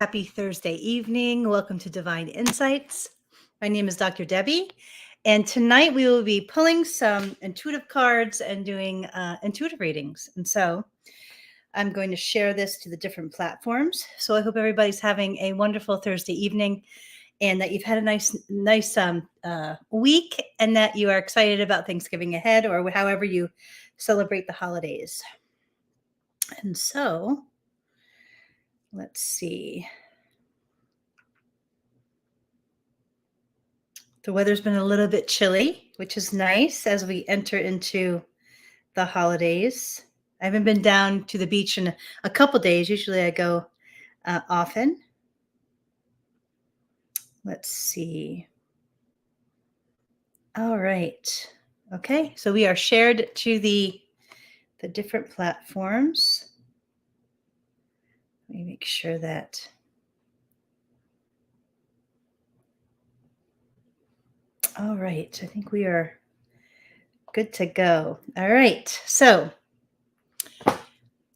Happy Thursday evening. Welcome to Divine Insights. My name is Dr. Debbie, and tonight we will be pulling some intuitive cards and doing intuitive readings. And so I'm going to share this to the different platforms. So I hope everybody's having a wonderful Thursday evening and that you've had a nice week and that you are excited about Thanksgiving ahead or however you celebrate the holidays. And so let's see. The weather's been a little bit chilly, which is nice as we enter into the holidays. I haven't been down to the beach in a couple days. Usually I go often. Let's see. All right. Okay, so we are shared to the different platforms. Let me make sure that. All right, I think we are good to go. All right, so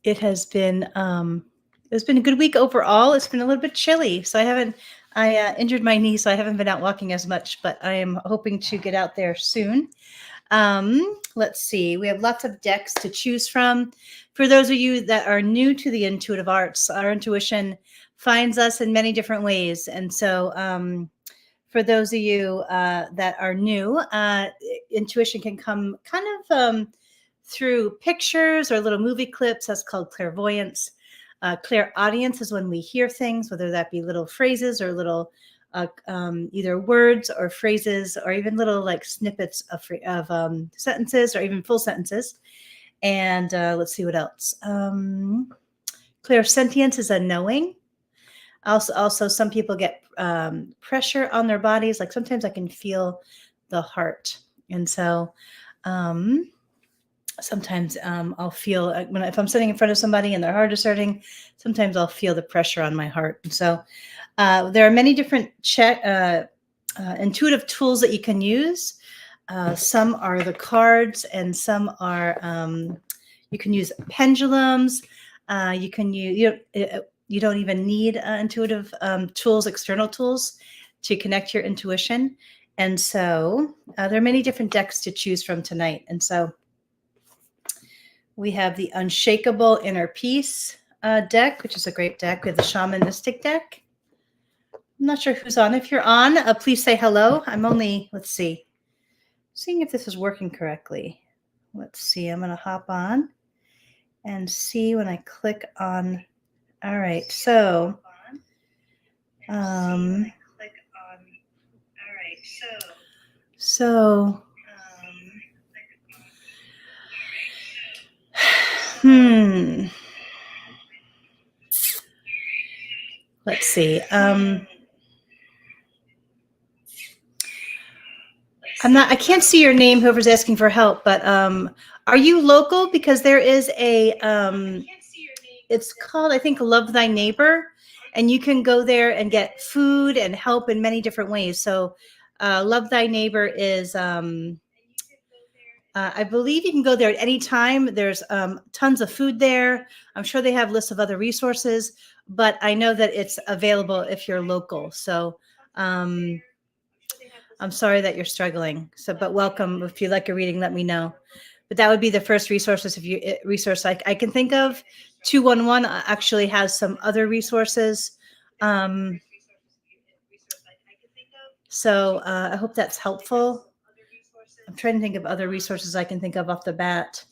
it has been it's been a good week overall. It's been a little bit chilly, so I injured my knee, so I haven't been out walking as much, but I am hoping to get out there soon. Let's see. We have lots of decks to choose from. For those of you that are new to the intuitive arts, our intuition finds us in many different ways. And so for those of you that are new, intuition can come kind of through pictures or little movie clips. That's called clairvoyance. Clairaudience is when we hear things, whether that be little phrases or little either words or phrases or even little like snippets of sentences or even full sentences. And let's see what else. Clairsentience is a knowing. Also, some people get pressure on their bodies. Like sometimes I can feel the heart. And so sometimes I'll feel if I'm sitting in front of somebody and their heart is hurting, sometimes I'll feel the pressure on my heart. And so there are many different intuitive tools that you can use. Some are the cards, and some are you can use pendulums. You can use you don't even need intuitive tools, external tools, to connect your intuition. And so there are many different decks to choose from tonight. And so we have the Unshakable Inner Peace deck, which is a great deck. We have the Shaman Mystic deck. I'm not sure who's on. If you're on, please say hello. I'm only, let's see, seeing if this is working correctly. Let's see. I'm going to hop on and see when I click on. All right. So, let's see. I can't see your name, whoever's asking for help, but are you local? Because there is it's called, I think, Love Thy Neighbor, and you can go there and get food and help in many different ways. So Love Thy Neighbor is, I believe you can go there at any time. There's tons of food there. I'm sure they have lists of other resources, but I know that it's available if you're local. So I'm sorry that you're struggling. So, but welcome. If you like a reading, let me know. But that would be the first resource I can think of. 211 actually has some other resources. So I hope that's helpful. I'm trying to think of other resources I can think of off the bat.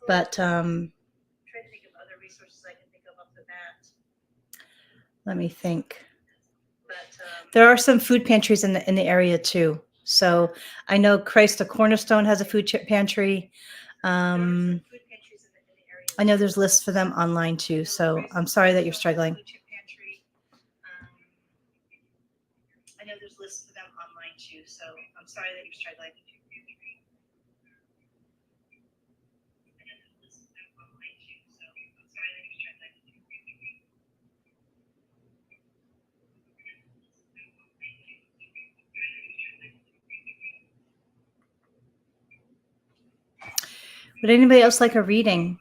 But let me think. There are some food pantries in the area too. So I know Christ the Cornerstone has a food pantry. I know there's lists for them online too. So I'm sorry that you're struggling. Would anybody else like a reading?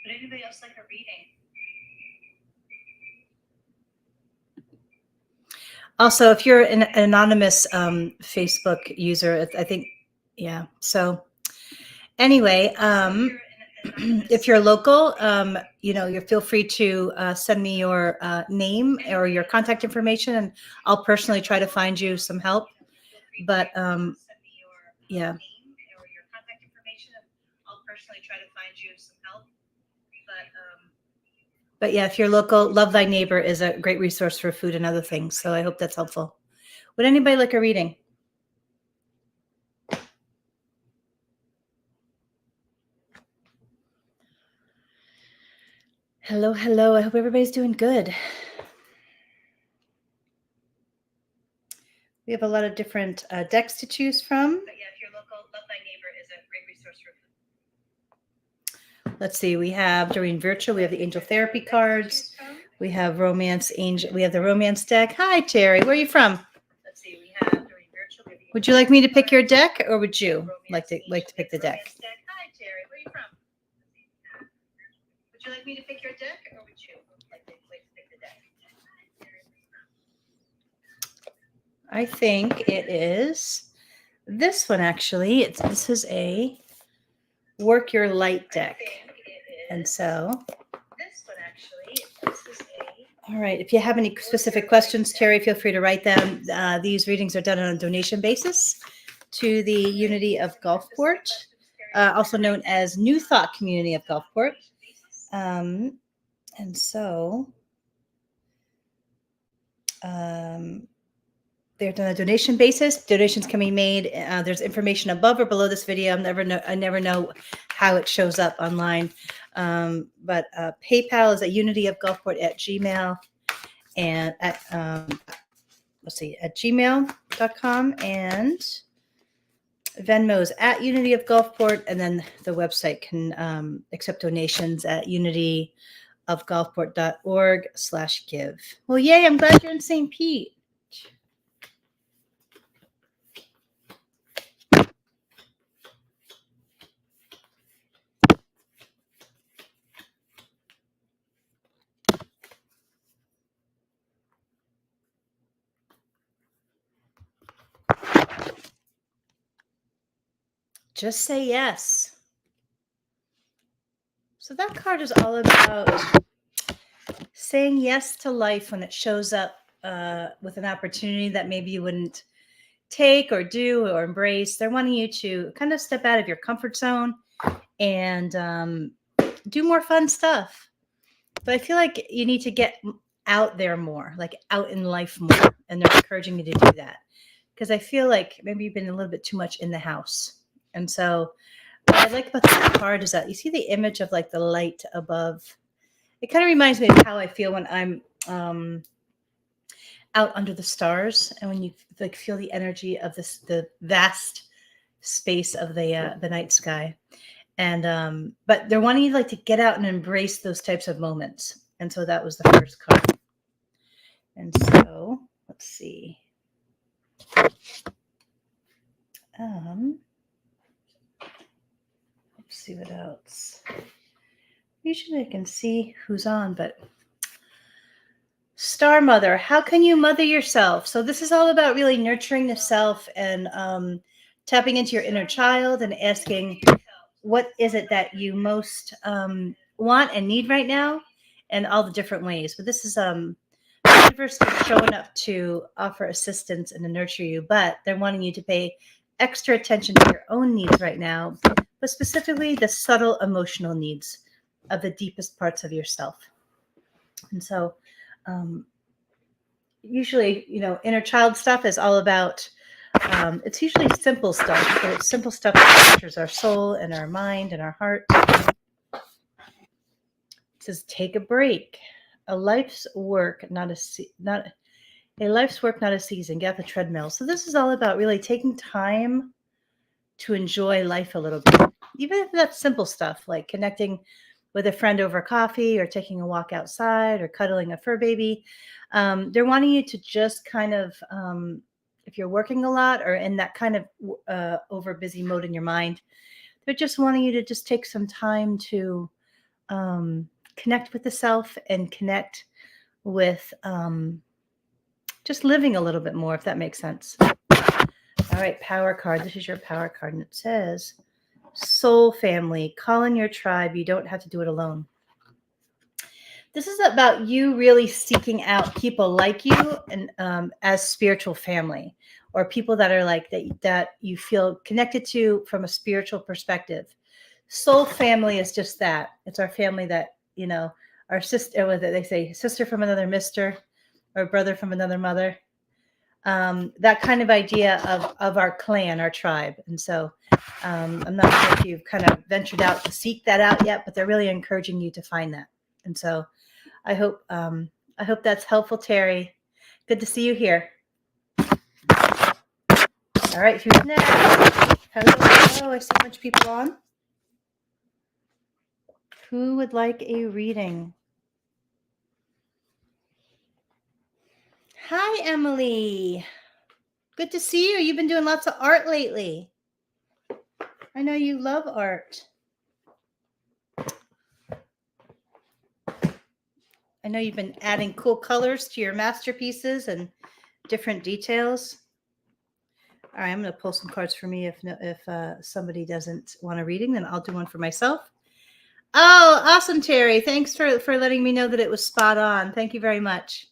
Would anybody else like a reading? Also, if you're an anonymous Facebook user, I think, yeah. So anyway, if you're local, you feel free to send me your name or your contact information, and I'll personally try to find you some help. But yeah. But yeah, if you're local, Love Thy Neighbor is a great resource for food and other things. So I hope that's helpful. Would anybody like a reading? Hello, hello. I hope everybody's doing good. We have a lot of different decks to choose from. But yeah, if you're local, Love Thy Neighbor is a great resource for food. Let's see. We have Doreen Virtual. We have the Angel Therapy cards. We have Romance Angel. We have the Romance deck. Hi, Terry. Where are you from? Let's see. We have Doreen Virtual. Would you like me to pick your deck, or would you like to pick the deck? Hi, Terry. Where are you from? Would you like me to pick your deck, or would you like to pick the deck? I think it is this one, actually. This is a Work Your Light deck. And so, this one, actually, all right. If you have any specific questions, Terry, feel free to write them. These readings are done on a donation basis to the Unity of Gulfport, also known as New Thought Community of Gulfport. And so, they're done on a donation basis. Donations can be made. There's information above or below this video. I never know how it shows up online. But PayPal is at unityofgulfport@gmail, and at at gmail.com, and Venmo is at Unity of Gulfport, and then the website can accept donations at unityofgulfport.org/give. Well, yay! I'm glad you're in St. Pete. Just say yes. So that card is all about saying yes to life when it shows up with an opportunity that maybe you wouldn't take or do or embrace. They're wanting you to kind of step out of your comfort zone and do more fun stuff. But I feel like you need to get out there more, like out in life more. And they're encouraging you to do that. Because I feel like maybe you've been a little bit too much in the house. And so what I like about this card is that you see the image of like the light above. It kind of reminds me of how I feel when I'm out under the stars, and when you like feel the energy of the vast space of the night sky. And but they're wanting you like to get out and embrace those types of moments. And so that was the first card. And so let's see. Let's see what else. Usually I can see who's on, but Star Mother, how can you mother yourself? So this is all about really nurturing the self and tapping into your inner child and asking, what is it that you most want and need right now, and all the different ways. But this is the universe is showing up to offer assistance and to nurture you, but they're wanting you to pay extra attention to your own needs right now, but specifically the subtle emotional needs of the deepest parts of yourself. And so usually, inner child stuff is all about, it's usually simple stuff, but it's simple stuff that nurtures our soul and our mind and our heart. It says, take a break. A life's work, not a season. Get off the treadmill. So this is all about really taking time to enjoy life a little bit, even if that's simple stuff like connecting with a friend over coffee or taking a walk outside or cuddling a fur baby. They're wanting you to just kind of, if you're working a lot or in that kind of over busy mode in your mind, they're just wanting you to just take some time to connect with the self and connect with just living a little bit more, if that makes sense. All right, power card. This is your power card, and it says, soul family, call in your tribe. You don't have to do it alone. This is about you really seeking out people like you and as spiritual family, or people that are like that you feel connected to from a spiritual perspective. Soul family is just that. It's our family that, our sister, what they say, sister from another mister, or brother from another mother. That kind of idea of our clan, our tribe. And so I'm not sure if you've kind of ventured out to seek that out yet, but they're really encouraging you to find that. And so I hope that's helpful, Terry. Good to see you here. All right, who's next? Hello, I see a bunch of people on. Who would like a reading? Hi, Emily. Good to see you. You've been doing lots of art lately. I know you love art. I know you've been adding cool colors to your masterpieces and different details. All right, I'm going to pull some cards for me. If somebody doesn't want a reading, then I'll do one for myself. Oh, awesome, Terry. Thanks for letting me know that it was spot on. Thank you very much.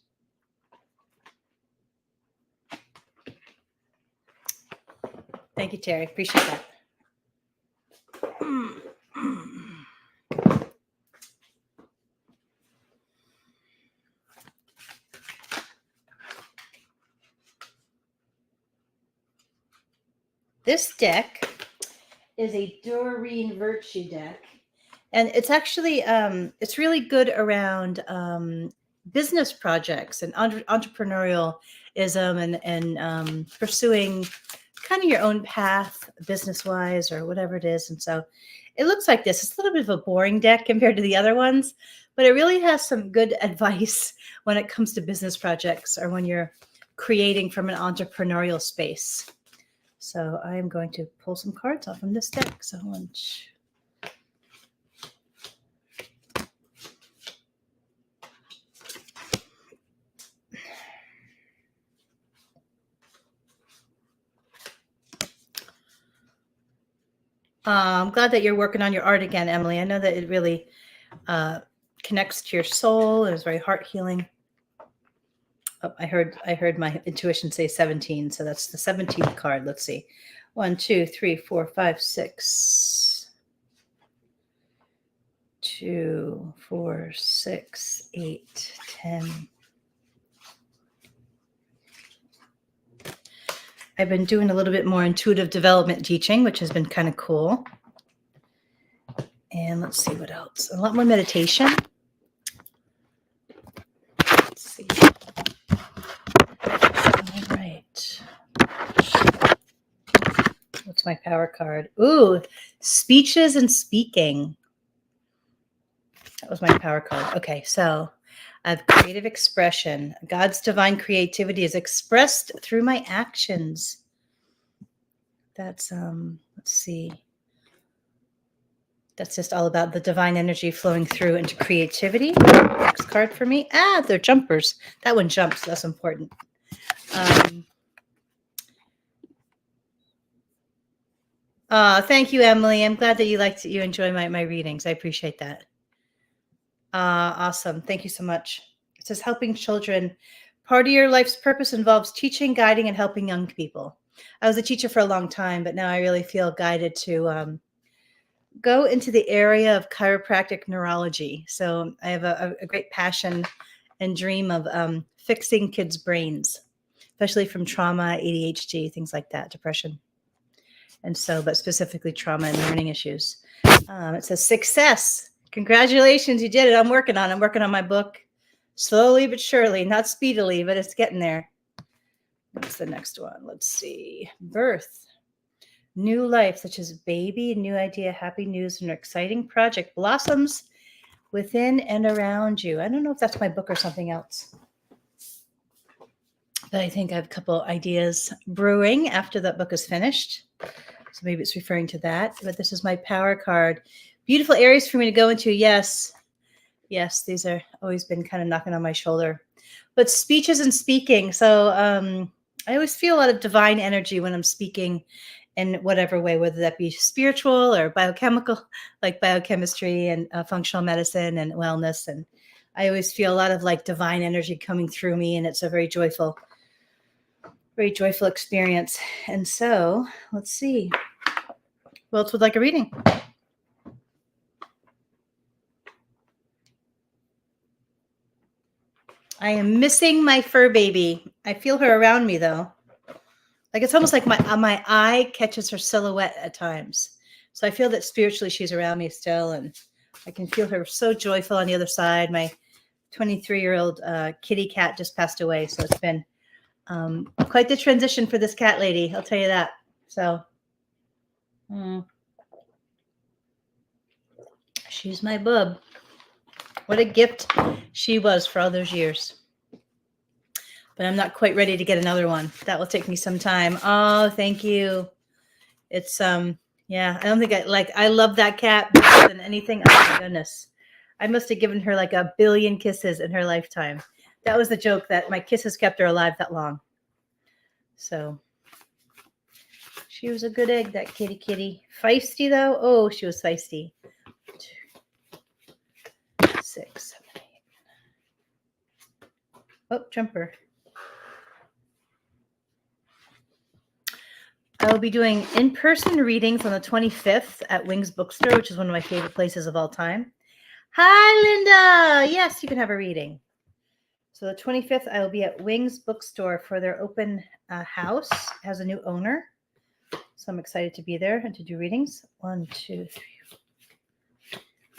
Thank you, Terry. Appreciate that. This deck is a Doreen Virtue deck. And it's actually, it's really good around business projects and entrepreneurialism and pursuing kind of your own path business-wise or whatever it is. And so it looks like this. It's a little bit of a boring deck compared to the other ones, but it really has some good advice when it comes to business projects or when you're creating from an entrepreneurial space. So I am going to pull some cards off from this deck. So I'm glad that you're working on your art again, Emily. I know that it really connects to your soul. It was very heart healing. Oh, I heard my intuition say 17, so that's the 17th card. Let's see. 1, 2, 3, 4, 5, 6. 2, 4, 6, 8, 10. I've been doing a little bit more intuitive development teaching, which has been kind of cool. And let's see what else. A lot more meditation. Let's see. All right. What's my power card? Ooh, speeches and speaking. That was my power card. Okay, so I have creative expression. God's divine creativity is expressed through my actions. That's, let's see. That's just all about the divine energy flowing through into creativity. Next card for me. They're jumpers. That one jumps. That's important. Thank you, Emily. I'm glad that you enjoy my readings. I appreciate that. Awesome. Thank you so much. It says helping children. Part of your life's purpose involves teaching, guiding, and helping young people. I was a teacher for a long time, but now I really feel guided to go into the area of chiropractic neurology. So I have a great passion and dream of fixing kids' brains, especially from trauma, ADHD, things like that, depression. And so, but specifically trauma and learning issues. It says success. Congratulations, you did it. I'm working on my book slowly but surely, not speedily, but it's getting there. What's the next one? Let's see. Birth. New life, such as baby, new idea, happy news, and an exciting project blossoms within and around you. I don't know if that's my book or something else, but I think I have a couple ideas brewing after that book is finished. So maybe it's referring to that, but this is my power card. Beautiful areas for me to go into. Yes. Yes, these are always been kind of knocking on my shoulder. But speeches and speaking. So I always feel a lot of divine energy when I'm speaking in whatever way, whether that be spiritual or biochemical, like biochemistry and functional medicine and wellness. And I always feel a lot of like divine energy coming through me. And it's a very joyful experience. And so let's see. Who else would like a reading? I am missing my fur baby. I feel her around me though. Like it's almost like my eye catches her silhouette at times. So I feel that spiritually she's around me still, and I can feel her so joyful on the other side. My 23-year-old kitty cat just passed away, so it's been quite the transition for this cat lady. I'll tell you that. So she's my bub. What a gift she was for all those years. But I'm not quite ready to get another one. That will take me some time. Oh, thank you. It's yeah, I don't think I love that cat more than anything. Oh my goodness. I must have given her like 1 billion kisses in her lifetime. That was the joke, that my kisses kept her alive that long. So she was a good egg, that kitty. Feisty though. Oh, she was feisty. 2, 6, 7, 8. Oh, jumper. I will be doing in-person readings on the 25th at Wings Bookstore, which is one of my favorite places of all time. Hi, Linda. Yes, you can have a reading. So the 25th, I will be at Wings Bookstore for their open house. It has a new owner. So I'm excited to be there and to do readings. 1, 2, 3,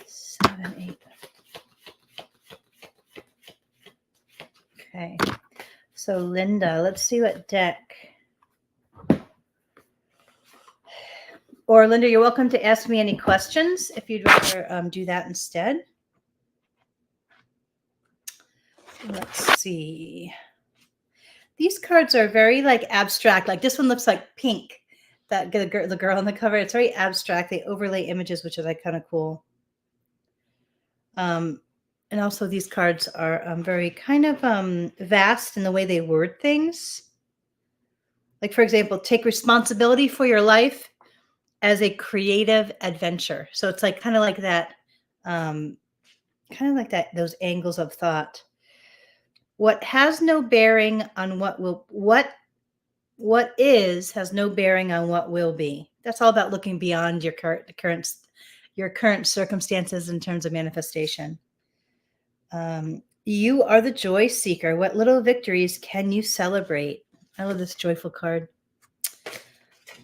7, 8. Okay. So Linda, let's see what deck. Or Linda, you're welcome to ask me any questions if you'd rather do that instead. Let's see. These cards are very like abstract. Like this one looks like pink. That the girl on the cover. It's very abstract. They overlay images, which is like kind of cool. And also these cards are very kind of vast in the way they word things. Like for example, take responsibility for your life as a creative adventure. So it's like kind of like that, those angles of thought. What has no bearing on what is has no bearing on what will be. That's all about looking beyond your current circumstances in terms of manifestation. You are the joy seeker. What little victories can you celebrate? I love this joyful card.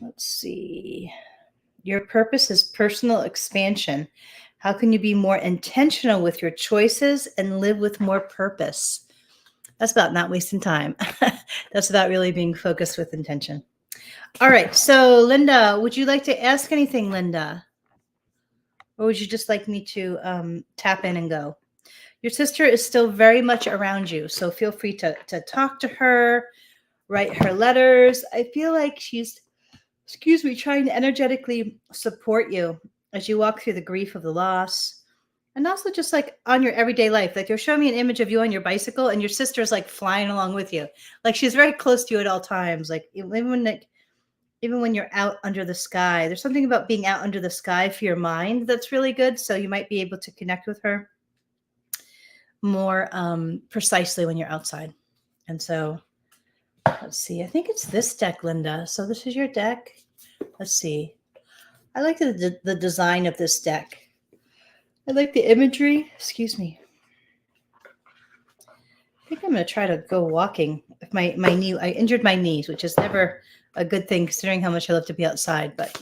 Let's see. Your purpose is personal expansion. How can you be more intentional with your choices and live with more purpose? That's about not wasting time. That's about really being focused with intention. All right. So, Linda, would you like to ask anything, Linda? Or would you just like me to tap in and go? Your sister is still very much around you. So feel free to talk to her, write her letters. I feel like she's, trying to energetically support you as you walk through the grief of the loss. And also just like on your everyday life, like you're showing me an image of you on your bicycle and your sister's like flying along with you. Like she's very close to you at all times. Like even when you're out under the sky, there's something about being out under the sky for your mind that's really good. So you might be able to connect with her more precisely when you're outside. And so let's see. I think it's this deck, Linda. So this is your deck. Let's see. I like the design of this deck. I like the imagery. Excuse me. I think I'm going to try to go walking. If my knee, I injured my knees, which is never a good thing considering how much I love to be outside. But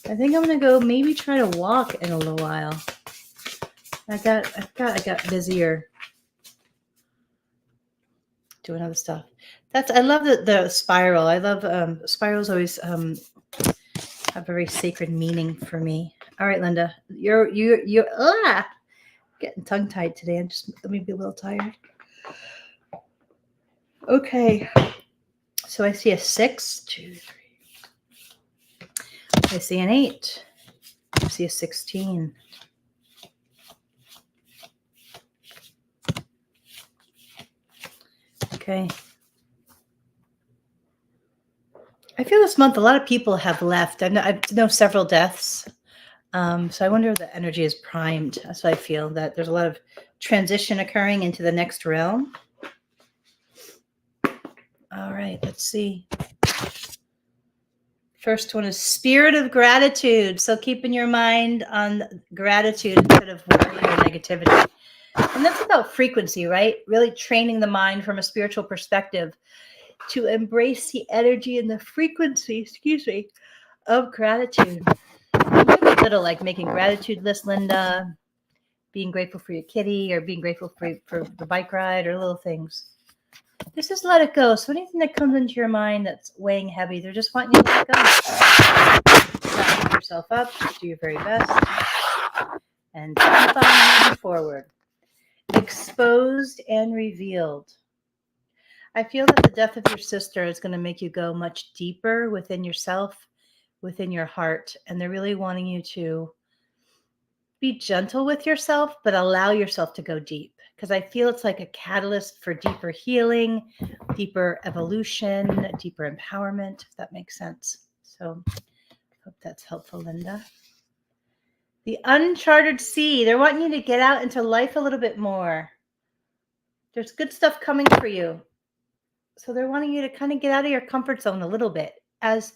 I think I'm going to go maybe try to walk in a little while. I got busier doing other stuff. I love the spiral. I love spirals always have a very sacred meaning for me. All right, Linda, you're getting tongue tied today. I'm just maybe a little tired. Okay, so I see a 6, 2, 3. I see an 8. I see a 16. Okay. I feel this month a lot of people have left. I know several deaths. So I wonder if the energy is primed. That's what I feel, that there's a lot of transition occurring into the next realm. All right, let's see. First one is spirit of gratitude. So keeping your mind on gratitude instead of worry or negativity. And that's about frequency, right? Really training the mind from a spiritual perspective to embrace the energy and the frequency, of gratitude. Maybe a little like making gratitude list, Linda, being grateful for your kitty or being grateful for the bike ride or little things. This is let it go. So anything that comes into your mind that's weighing heavy, they're just wanting you to let it go. Not beat yourself up. Just do your very best. And keep on moving forward. Exposed and revealed. I feel that the death of your sister is going to make you go much deeper within yourself, within your heart. And they're really wanting you to be gentle with yourself, but allow yourself to go deep. Because I feel it's like a catalyst for deeper healing, deeper evolution, deeper empowerment, if that makes sense. So I hope that's helpful, Linda. The uncharted sea. They're wanting you to get out into life a little bit more. There's good stuff coming for you. So they're wanting you to kind of get out of your comfort zone a little bit as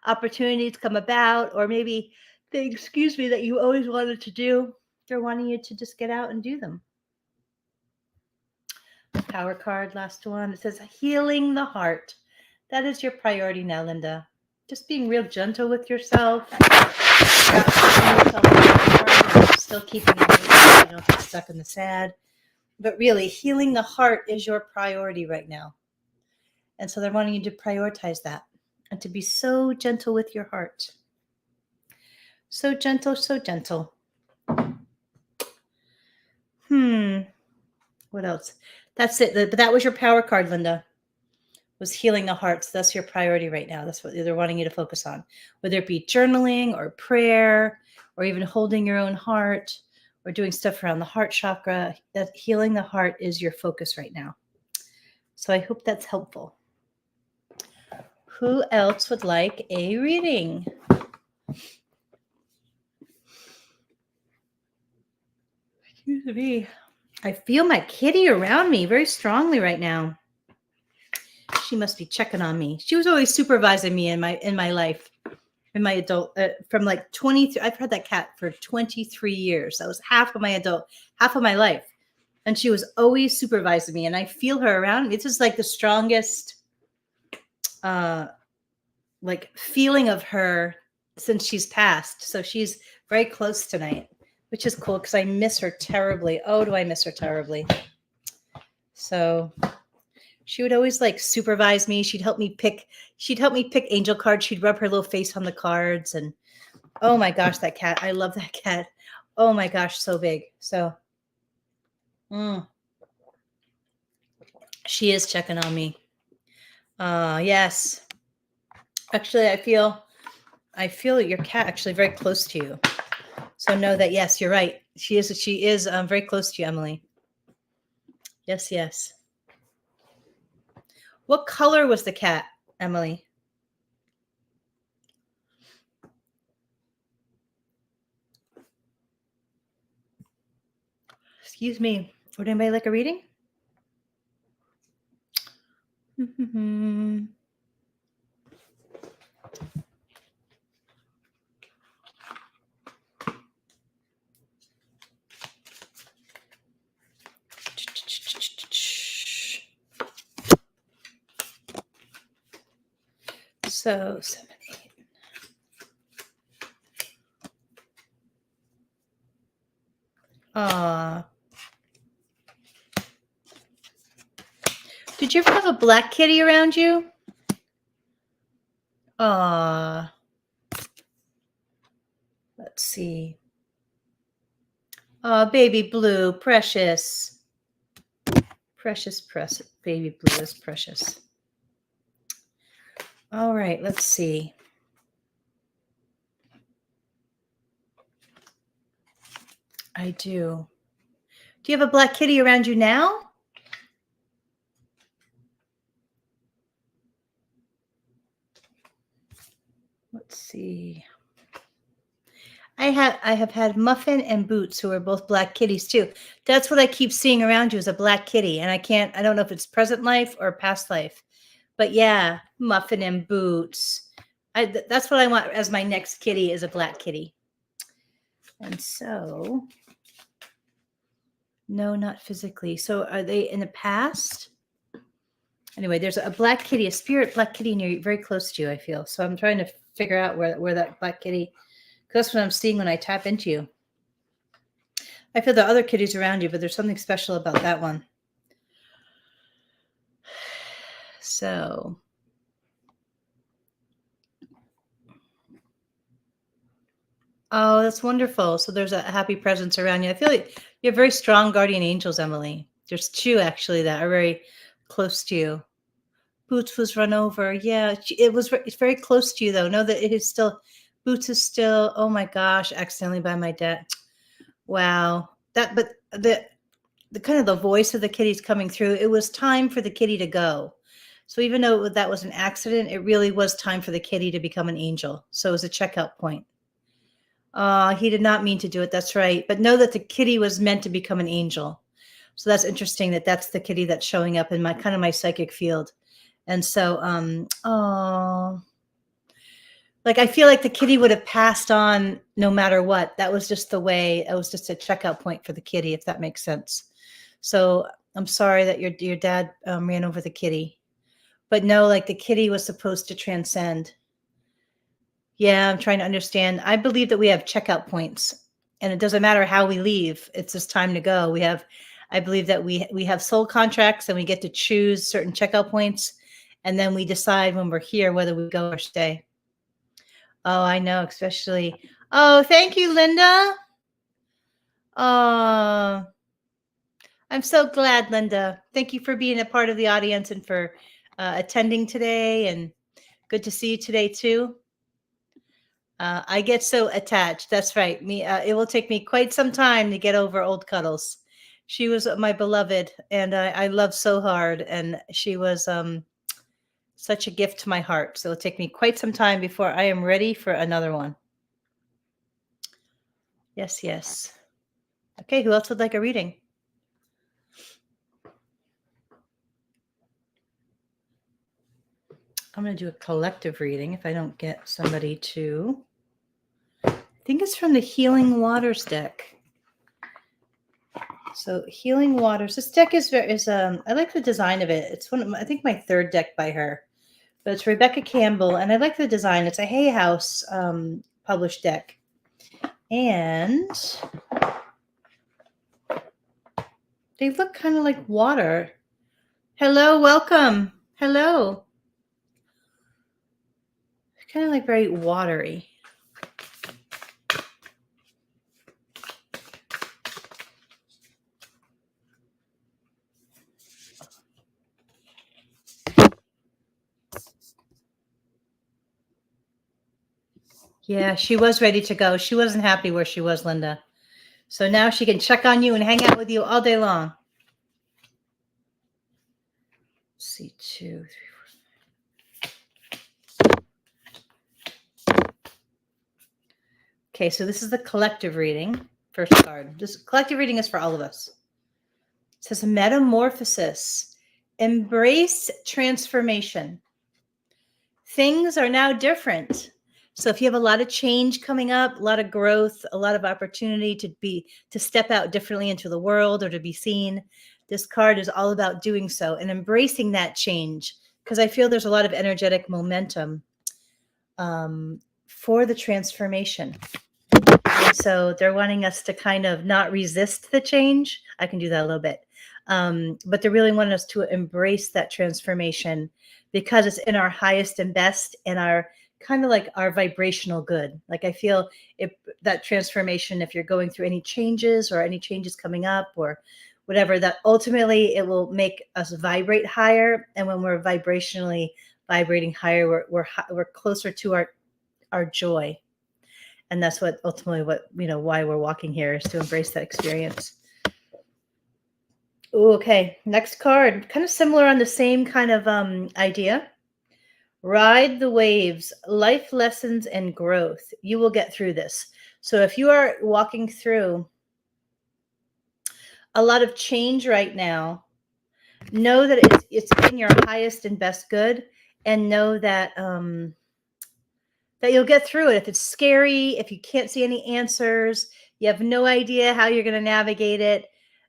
opportunities come about, or maybe things, that you always wanted to do. They're wanting you to just get out and do them. Power card, last one. It says healing the heart. That is your priority now, Linda. Just being real gentle with yourself. Still keeping it moving so you don't get stuck in the sad. But really, healing the heart is your priority right now. And so they're wanting you to prioritize that and to be so gentle with your heart. So gentle, so gentle. What else? That's it. But that was your power card, Linda. Was healing the heart. So that's your priority right now. That's what they're wanting you to focus on. Whether it be journaling or prayer or even holding your own heart or doing stuff around the heart chakra, that healing the heart is your focus right now. So I hope that's helpful. Who else would like a reading? Excuse me. I feel my kitty around me very strongly right now. She must be checking on me. She was always supervising me in my life, in my adult, from like 23. I've had that cat for 23 years. That was half of my life. And she was always supervising me, and I feel her around me. It's just like the strongest, like feeling of her since she's passed. So she's very close tonight, which is cool because I miss her terribly. Oh, do I miss her terribly? So she would always like supervise me. She'd help me pick angel cards. She'd rub her little face on the cards. And oh my gosh, that cat. I love that cat. Oh my gosh, so big. So she is checking on me. Yes. Actually, I feel your cat actually very close to you. So know that, yes, you're right. She is very close to you, Emily. Yes, yes. What color was the cat, Emily? Excuse me. Would anybody like a reading? So 7, 8. Did you ever have a black kitty around you? Let's see. Baby blue, precious. Precious, baby blue is precious. All right, let's see. I do. Do you have a black kitty around you now? Let's see. I have had Muffin and Boots, who are both black kitties too. That's what I keep seeing around you is a black kitty, and I don't know if it's present life or past life, but yeah, Muffin and Boots. That's what I want as my next kitty is a black kitty. And so, no, not physically. So are they in the past? Anyway, there's a black kitty, a spirit black kitty near you, very close to you, I feel. So I'm trying to figure out where that black kitty, because that's what I'm seeing when I tap into you. I feel the other kitties around you, but there's something special about that one. So, oh, that's wonderful. So there's a happy presence around you. I feel like you have very strong guardian angels, Emily. There's two actually that are very close to you. Boots was run over. Yeah, it's very close to you though. Know that it is still, Boots is still, oh my gosh, accidentally by my dad. Wow. But the kind of the voice of the kitty's coming through. It was time for the kitty to go. So even though that was an accident, it really was time for the kitty to become an angel. So it was a checkout point. He did not mean to do it. That's right. But know that the kitty was meant to become an angel. So that's interesting that that's the kitty that's showing up in my kind of my psychic field. And so, like I feel like the kitty would have passed on no matter what. That was just the way. It was just a checkout point for the kitty, if that makes sense. So I'm sorry that your dad ran over the kitty, but no, like the kitty was supposed to transcend. Yeah, I'm trying to understand. I believe that we have checkout points, and it doesn't matter how we leave. It's just time to go. I believe that we have soul contracts, and we get to choose certain checkout points, and then we decide when we're here whether we go or stay. Oh, I know, especially. Oh, thank you, Linda. Oh, I'm so glad, Linda. Thank you for being a part of the audience and for attending today, and good to see you today too. I get so attached. That's right. It will take me quite some time to get over old Cuddles. She was my beloved, and I love so hard, and she was such a gift to my heart. So it'll take me quite some time before I am ready for another one. Yes, yes. Okay, who else would like a reading? I'm going to do a collective reading if I don't get somebody to. I think it's from the Healing Waters deck. So Healing Waters. This deck is I like the design of it. It's I think my third deck by her, but it's Rebecca Campbell, and I like the design. It's a Hay House published deck, and they look kind of like water. Hello, welcome. Hello. Kind of like very watery. Yeah, she was ready to go. She wasn't happy where she was, Linda. So now she can check on you and hang out with you all day long. Let's see, 2, 3, 4. Okay, so this is the collective reading. First card. This collective reading is for all of us. It says metamorphosis. Embrace transformation. Things are now different. So if you have a lot of change coming up, a lot of growth, a lot of opportunity to step out differently into the world or to be seen, this card is all about doing so and embracing that change, because I feel there's a lot of energetic momentum for the transformation. And so they're wanting us to kind of not resist the change. I can do that a little bit. But they really want us to embrace that transformation because it's in our highest and best and our kind of like our vibrational good. Like I feel that transformation, if you're going through any changes or any changes coming up or whatever, that ultimately it will make us vibrate higher. And when we're vibrationally vibrating higher, we're closer to our joy. And that's what ultimately why we're walking here is to embrace that experience. Ooh, okay, next card, kind of similar on the same kind of idea. Ride the waves, life lessons and growth. You will get through this. So if you are walking through a lot of change right now, know that it's in your highest and best good, and know that that you'll get through it. If it's scary, if you can't see any answers, you have no idea how you're going to navigate it,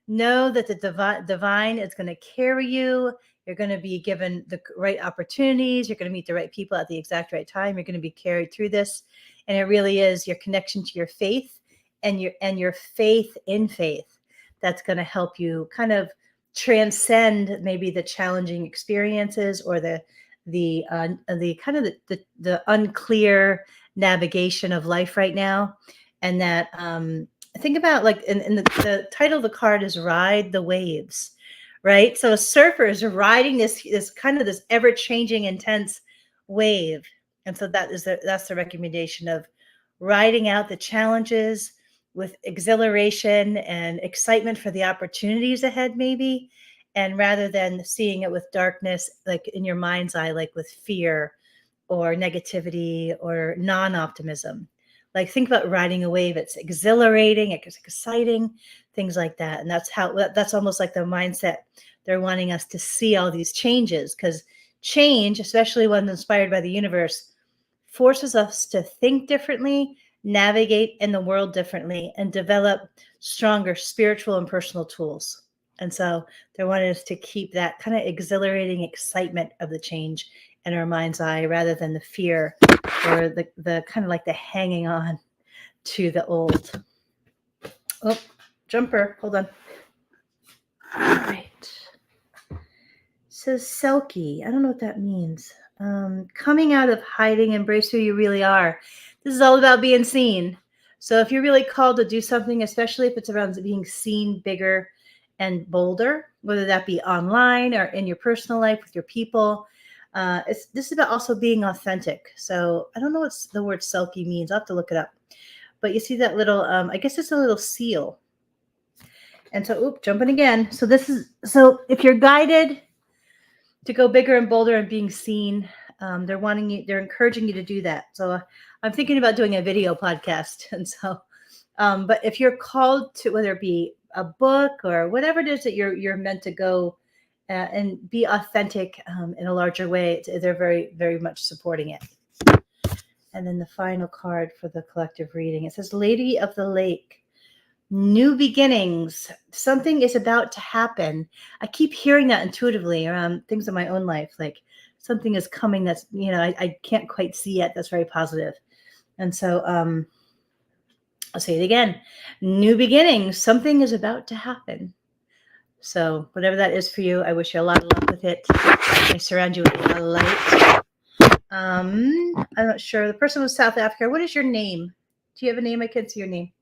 know that the divine is going to carry you. You're going to be given the right opportunities. You're going to meet the right people at the exact right time. You're going to be carried through this. And it really is your connection to your faith and your faith in faith that's going to help you kind of transcend maybe the challenging experiences or the kind of the unclear navigation of life right now. And that think about, like, in the title of the card is Ride the Waves, right? So a surfer is riding this kind of this ever-changing intense wave. And so that's the recommendation of riding out the challenges with exhilaration and excitement for the opportunities ahead, maybe. And rather than seeing it with darkness, like in your mind's eye, like with fear or negativity or non-optimism. Like, think about riding a wave. It's exhilarating, it's exciting, things like that. And that's almost like the mindset they're wanting us to see all these changes, because change, especially when inspired by the universe, forces us to think differently, navigate in the world differently, and develop stronger spiritual and personal tools. And so they wanted us to keep that kind of exhilarating excitement of the change in our mind's eye, rather than the fear or the kind of like the hanging on to the old. Oh, jumper, hold on. All right. It says Selkie. I don't know what that means. Coming out of hiding, embrace who you really are. This is all about being seen. So if you're really called to do something, especially if it's around being seen bigger and bolder, whether that be online or in your personal life with your people, this is about also being authentic. So I don't know what the word Selkie means. I'll have to look it up. But you see that little, I guess it's a little seal. And so, jumping again. So if you're guided to go bigger and bolder and being seen, they're encouraging you to do that. So I'm thinking about doing a video podcast. And so, but if you're called to, whether it be a book or whatever it is that you're meant to go and be authentic in a larger way, they're very, very much supporting it. And then the final card for the collective reading, it says Lady of the Lake. New beginnings. Something is about to happen. I keep hearing that intuitively around things in my own life, like something is coming that's, I can't quite see yet. That's very positive. And so I'll say it again. New beginnings. Something is about to happen. So whatever that is for you, I wish you a lot of luck with it. I surround you with a light. I'm not sure. The person was South Africa. What is your name? Do you have a name? I can't see your name.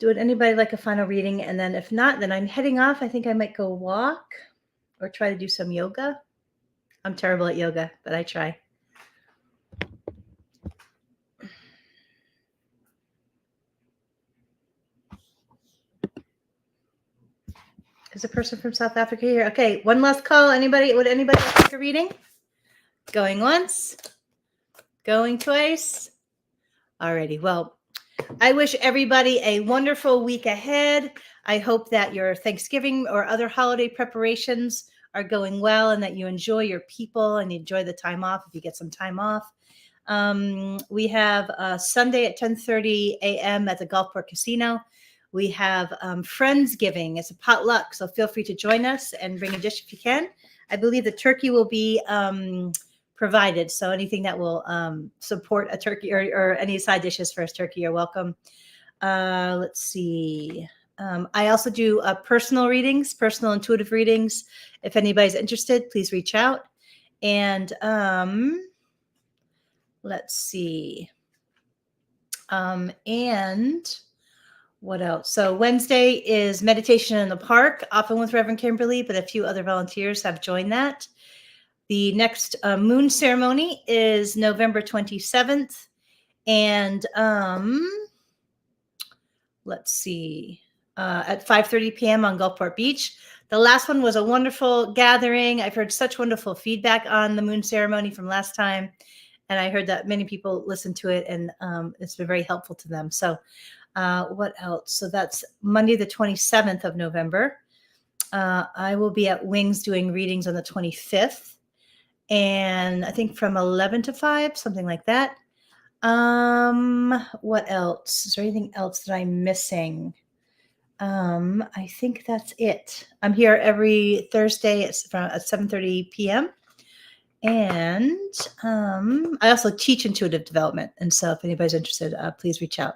Would anybody like a final reading? And then if not, then I'm heading off. I think I might go walk or try to do some yoga. I'm terrible at yoga, but I try. Is a person from South Africa here? Okay, one last call. Would anybody like a reading? Going once? Going twice? Alrighty, well, I wish everybody a wonderful week ahead. I hope that your Thanksgiving or other holiday preparations are going well, and that you enjoy your people and enjoy the time off if you get some time off. We have Sunday at 10:30 a.m. at the Gulfport Casino. We have Friendsgiving. It's a potluck, so feel free to join us and bring a dish if you can. I believe the turkey will be provided, so anything that will support a turkey or any side dishes for us turkey are welcome. Let's see. I also do personal readings, personal intuitive readings. If anybody's interested, please reach out. And let's see. And what else? So Wednesday is meditation in the park, often with Reverend Kimberly, but a few other volunteers have joined that. The next moon ceremony is November 27th. And let's see, at 5:30 p.m. on Gulfport Beach. The last one was a wonderful gathering. I've heard such wonderful feedback on the moon ceremony from last time. And I heard that many people listened to it, and it's been very helpful to them. So what else? So that's Monday, the 27th of November. I will be at Wings doing readings on the 25th. And I think from 11 to 5, something like that. What else? Is there anything else that I'm missing? I think that's it. I'm here every Thursday at 7:30 p.m. And I also teach intuitive development. And so if anybody's interested, please reach out.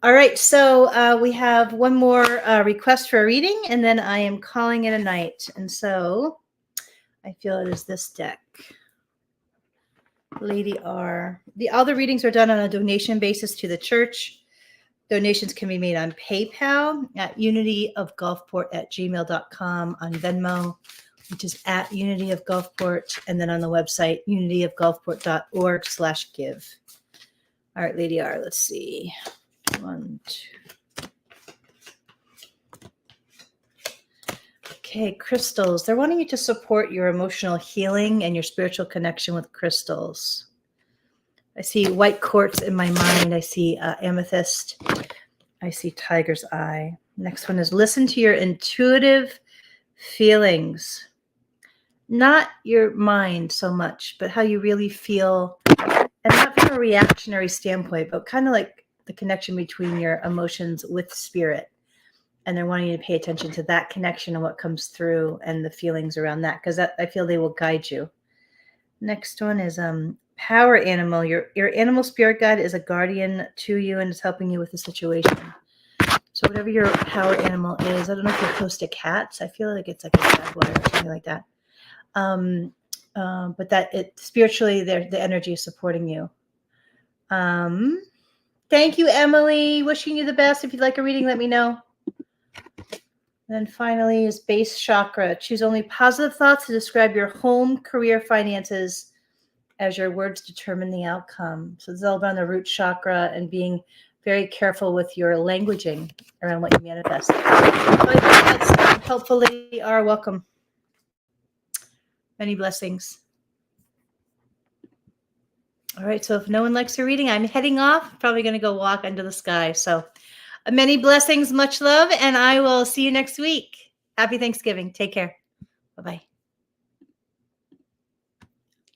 All right. So we have one more request for a reading, and then I am calling it a night. And so I feel it is this deck. Lady R. All the readings are done on a donation basis to the church. Donations can be made on PayPal at unityofgulfport@gmail.com, on Venmo, which is at Unity of Gulfport, and then on the website, unityofgulfport.org/give. All right, Lady R, let's see. 1, 2. Okay, crystals. They're wanting you to support your emotional healing and your spiritual connection with crystals. I see white quartz in my mind. I see amethyst. I see tiger's eye. Next one is listen to your intuitive feelings. Not your mind so much, but how you really feel. And not from a reactionary standpoint, but kind of like the connection between your emotions with spirit. And they're wanting you to pay attention to that connection and what comes through and the feelings around that, because I feel they will guide you. Next one is power animal. Your animal spirit guide is a guardian to you and is helping you with the situation. So whatever your power animal is, I don't know if you're close to cats. I feel like it's like a jaguar or something like that. But that it spiritually, the energy is supporting you. Thank you, Emily. Wishing you the best. If you'd like a reading, let me know. And then finally is base chakra. Choose only positive thoughts to describe your home, career, finances, as your words determine the outcome. So this is all about the root chakra and being very careful with your languaging around what you manifest. So I think that's helpful, Lady R. Welcome. Many blessings. All right, so if no one likes your reading, I'm heading off. Probably going to go walk under the sky. So many blessings, much love, and I will see you next week. Happy Thanksgiving. Take care. Bye-bye.